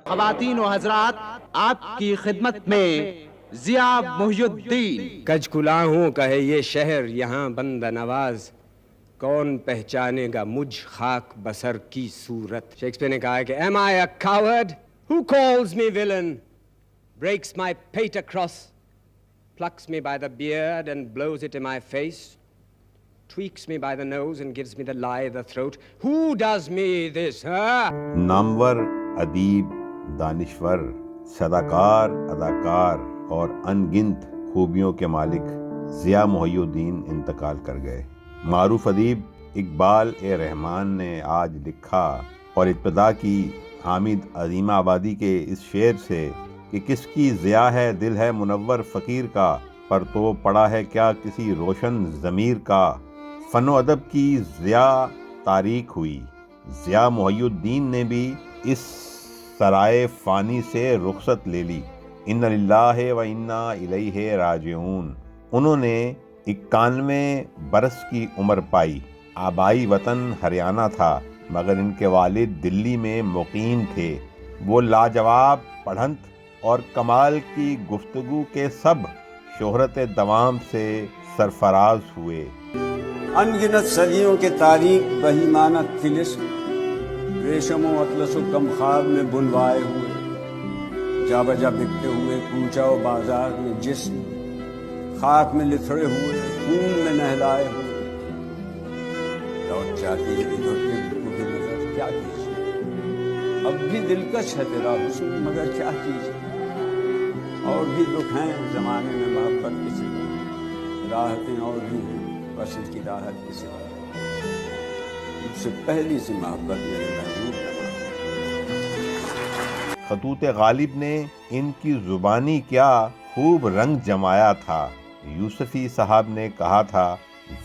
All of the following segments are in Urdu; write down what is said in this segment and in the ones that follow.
خواتین و حضرات، آپ کی خدمت میں ضیاء محی الدین۔ کج کلا ہوں کہے یہ شہر یہاں بند نواز، کون پہچانے گا مجھ خاک بسر کی صورت۔ شیکسپیئر نے کہا کہ am I a coward who calls me villain, breaks my pate across, plucks me by the beard and blows it in my face, tweaks me by the nose and gives me the lie the throat. Who does me this, huh? نامور ادیب، دانشور، صداکار، اداکار اور انگنت خوبیوں کے مالک ضیاء محی الدین انتقال کر گئے۔ معروف ادیب اقبال رحمان نے آج لکھا اور ابتدا کی حامد عظیم آبادی کے اس شعر سے کہ کس کی ضیاء ہے دل ہے منور فقیر کا، پر تو پڑا ہے کیا کسی روشن ضمیر کا۔ فن و ادب کی ضیاء تاریک ہوئی۔ ضیاء محی الدین نے بھی اس سرائے فانی سے رخصت لے لی۔ ان للہ و انا الیہ راجعون۔ انہوں نے 91 برس کی عمر پائی۔ آبائی وطن ہریانہ تھا مگر ان کے والد دلی میں مقیم تھے۔ وہ لاجواب پڑھنت اور کمال کی گفتگو کے سب شہرت دوام سے سرفراز ہوئے۔ انگنت صدیوں کے تاریک بہیمانہ طلسم ریشم و اطلس و کم خواب میں بنوائے ہوئے، جا بجا بکتے ہوئے کوچہ و بازار میں جسم، خاک میں لتھڑے ہوئے، خون میں نہلائے ہوئے۔ لوٹ جاتی ہے ادھر کے نظر، کیا کیجیے، اب بھی دلکش ہے تیرا حسن مگر کیا کیجیے۔ اور بھی دکھ ہیں زمانے میں محبت کے سوا، راحتیں اور بھی ہیں بس اس کی راحت کے سوا۔ اس سے پہلی سی محبت میرے محبوب خطوط غالب نے ان کی زبانی کیا خوب رنگ جمایا تھا۔ یوسفی صاحب نے کہا تھا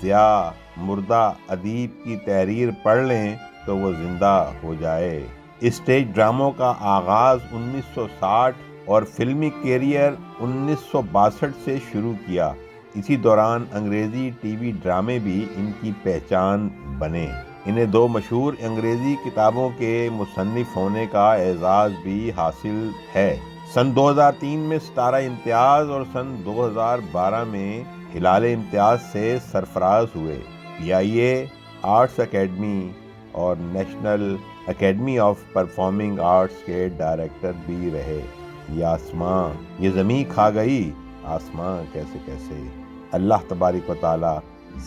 ضیاء مردہ ادیب کی تحریر پڑھ لیں تو وہ زندہ ہو جائے۔ اسٹیج ڈراموں کا آغاز 1960 اور فلمی کیریئر 1962 سے شروع کیا۔ اسی دوران انگریزی ٹی وی ڈرامے بھی ان کی پہچان بنے۔ انہیں 2 مشہور انگریزی کتابوں کے مصنف ہونے کا اعزاز بھی حاصل ہے۔ سن 2003 میں ستارہ امتیاز اور سن 2012 میں ہلال امتیاز سے سرفراز ہوئے۔ PIA آرٹس اکیڈمی اور national academy of performing arts کے ڈائریکٹر بھی رہے۔ یہ آسماں یہ زمیں کھا گئی، آسماں کیسے کیسے۔ اللہ تبارک و تعالی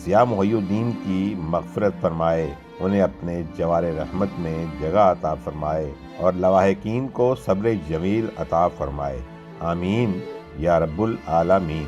ضیاء محی الدین کی مغفرت فرمائے، انہیں اپنے جوار رحمت میں جگہ عطا فرمائے اور لواحقین کو صبر جمیل عطا فرمائے۔ آمین یا رب العالمین۔